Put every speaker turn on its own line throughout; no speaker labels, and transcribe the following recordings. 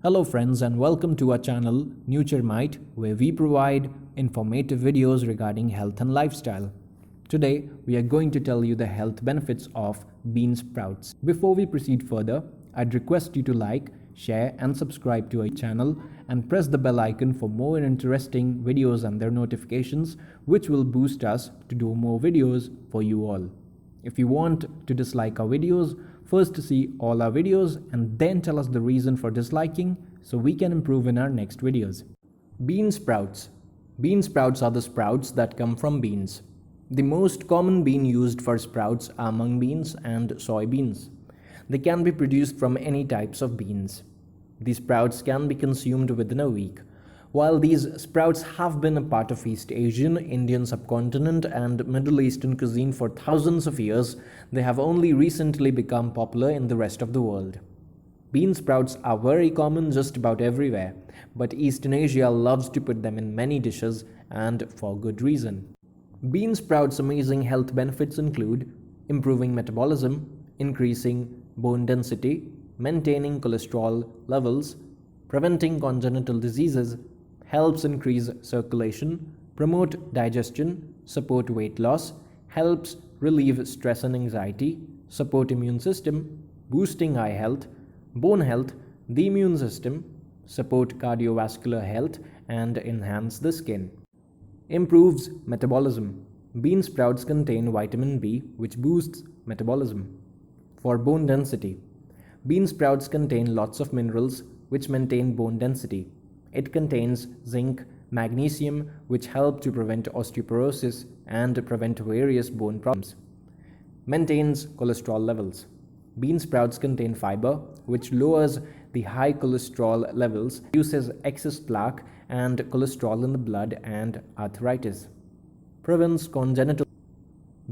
Hello friends and welcome to our channel Nuturemite, where we provide informative videos regarding health and lifestyle. Today we are going to tell you the health benefits of bean sprouts. Before we proceed further, I'd request you to like, share and subscribe to our channel and press the bell icon for more interesting videos and their notifications, which will boost us to do more videos for you all. If you want to dislike our videos, first see all our videos and then tell us the reason for disliking so we can improve in our next videos. Bean sprouts. Bean sprouts are the sprouts that come from beans. The most common bean used for sprouts are mung beans and soybeans. They can be produced from any types of beans. These sprouts can be consumed within a week. While these sprouts have been a part of East Asian, Indian subcontinent and Middle Eastern cuisine for thousands of years, they have only recently become popular in the rest of the world. Bean sprouts are very common just about everywhere, but Eastern Asia loves to put them in many dishes, and for good reason. Bean sprouts' amazing health benefits include improving metabolism, increasing bone density, maintaining cholesterol levels, preventing congenital diseases, helps increase circulation, promote digestion, support weight loss, helps relieve stress and anxiety, support immune system, boosting eye health, bone health, the immune system, support cardiovascular health and enhance the skin. Improves metabolism. Bean sprouts contain vitamin B, which boosts metabolism. For bone density. Bean sprouts contain lots of minerals which maintain bone density. It contains zinc, magnesium, which help to prevent osteoporosis and prevent various bone problems. Maintains cholesterol levels. Bean sprouts contain fiber, which lowers the high cholesterol levels, reduces excess plaque and cholesterol in the blood and arthritis. Prevents congenital.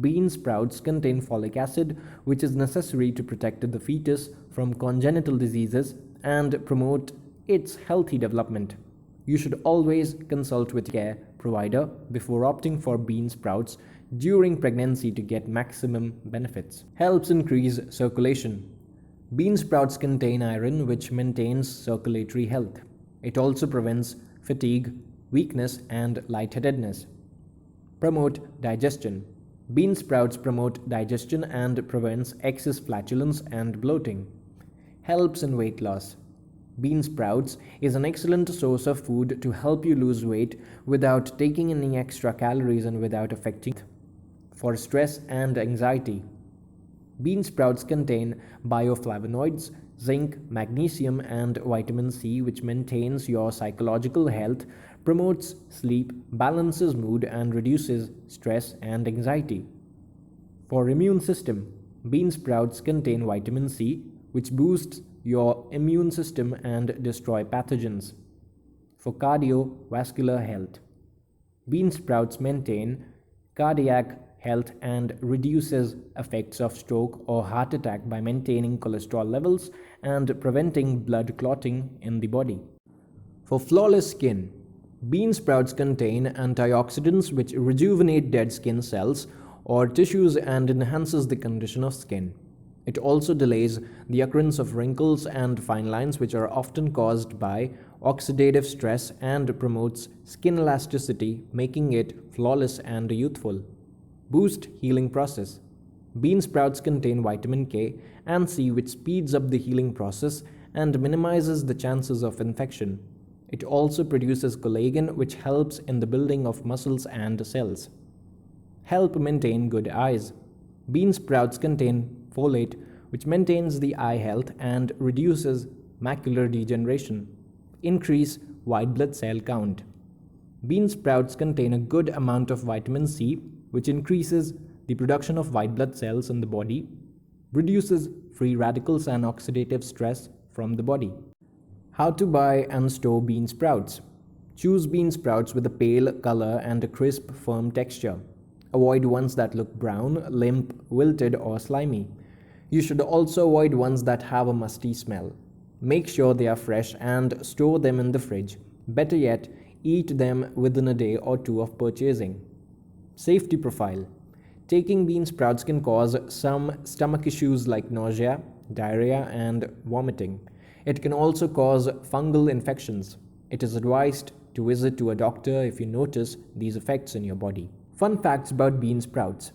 Bean sprouts contain folic acid, which is necessary to protect the fetus from congenital diseases and promote its healthy development. You should always consult with your care provider before opting for bean sprouts during pregnancy to get maximum benefits. Helps increase circulation. Bean sprouts contain iron, which maintains circulatory health. It also prevents fatigue, weakness, and lightheadedness. Promote digestion. Bean sprouts promote digestion and prevents excess flatulence and bloating. Helps in weight loss. Bean sprouts is an excellent source of food to help you lose weight without taking any extra calories and without affecting for stress and anxiety. Bean sprouts contain bioflavonoids, zinc, magnesium, and vitamin C, which maintains your psychological health, promotes sleep, balances mood, and reduces stress and anxiety. For immune system, bean sprouts contain vitamin C, which boosts your immune system and destroy pathogens. For cardiovascular health, bean sprouts maintain cardiac health and reduces effects of stroke or heart attack by maintaining cholesterol levels and preventing blood clotting in the body. For flawless skin, bean sprouts contain antioxidants which rejuvenate dead skin cells or tissues and enhances the condition of skin. It also delays the occurrence of wrinkles and fine lines, which are often caused by oxidative stress, and promotes skin elasticity, making it flawless and youthful. Boost healing process. Bean sprouts contain vitamin K and C, which speeds up the healing process and minimizes the chances of infection. It also produces collagen, which helps in the building of muscles and cells. Help maintain good eyes. Bean sprouts contain folate, which maintains the eye health and reduces macular degeneration. Increase white blood cell count. Bean sprouts contain a good amount of vitamin C, which increases the production of white blood cells in the body, reduces free radicals and oxidative stress from the body. How to buy and store bean sprouts. Choose bean sprouts with a pale color and a crisp, firm texture. Avoid ones that look brown, limp, wilted, or slimy. You should also avoid ones that have a musty smell. Make sure they are fresh and store them in the fridge. Better yet, eat them within a day or two of purchasing. Safety profile. Taking bean sprouts can cause some stomach issues like nausea, diarrhea, and vomiting. It can also cause fungal infections. It is advised to visit to a doctor if you notice these effects in your body. Fun facts about bean sprouts.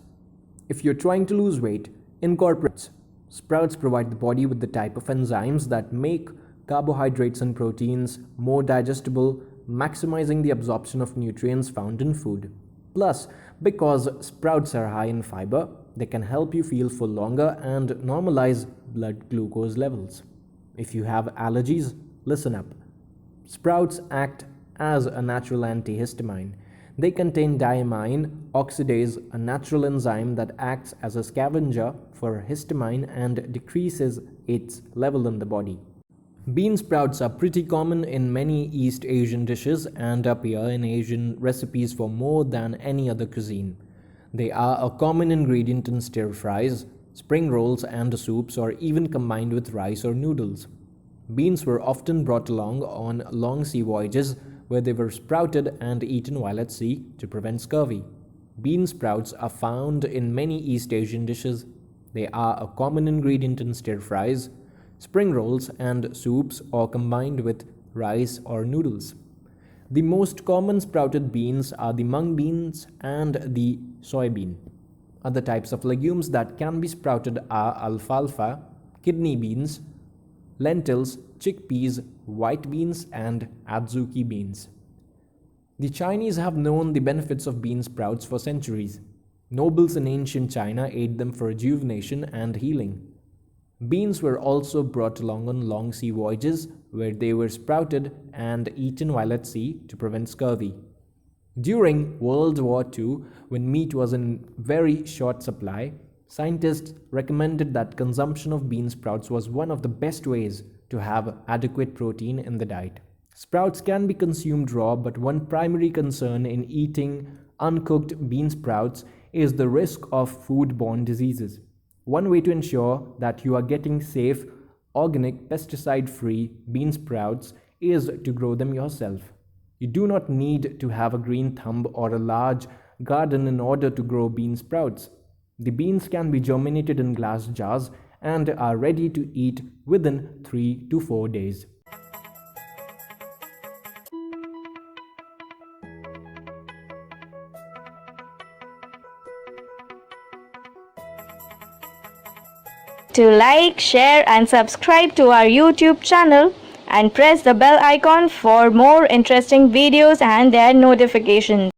If you're trying to lose weight, incorporate sprouts provide the body with the type of enzymes that make carbohydrates and proteins more digestible, maximizing the absorption of nutrients found in food. Plus, because sprouts are high in fiber, they can help you feel full longer and normalize blood glucose levels. If you have allergies, listen up. Sprouts act as a natural antihistamine. They contain diamine oxidase, a natural enzyme that acts as a scavenger for histamine and decreases its level in the body. Bean sprouts are pretty common in many East Asian dishes and appear in Asian recipes for more than any other cuisine. They are a common ingredient in stir fries, spring rolls, and soups, or even combined with rice or noodles. Beans were often brought along on long sea voyages where they were sprouted and eaten while at sea to prevent scurvy. Bean sprouts are found in many East Asian dishes. They are a common ingredient in stir fries, spring rolls, and soups, or combined with rice or noodles. The most common sprouted beans are the mung beans and the soybean. Other types of legumes that can be sprouted are alfalfa, kidney beans, lentils, chickpeas, white beans, and adzuki beans. The Chinese have known the benefits of bean sprouts for centuries. Nobles in ancient China ate them for rejuvenation and healing. Beans were also brought along on long sea voyages where they were sprouted and eaten while at sea to prevent scurvy. During World War II, when meat was in very short supply, scientists recommended that consumption of bean sprouts was one of the best ways to have adequate protein in the diet. Sprouts can be consumed raw, but one primary concern in eating uncooked bean sprouts is the risk of foodborne diseases. One way to ensure that you are getting safe, organic, pesticide-free bean sprouts is to grow them yourself. You do not need to have a green thumb or a large garden in order to grow bean sprouts. The beans can be germinated in glass jars and are ready to eat within 3 to 4 days.
To like, share and subscribe to our YouTube channel and press the bell icon for more interesting videos and their notifications.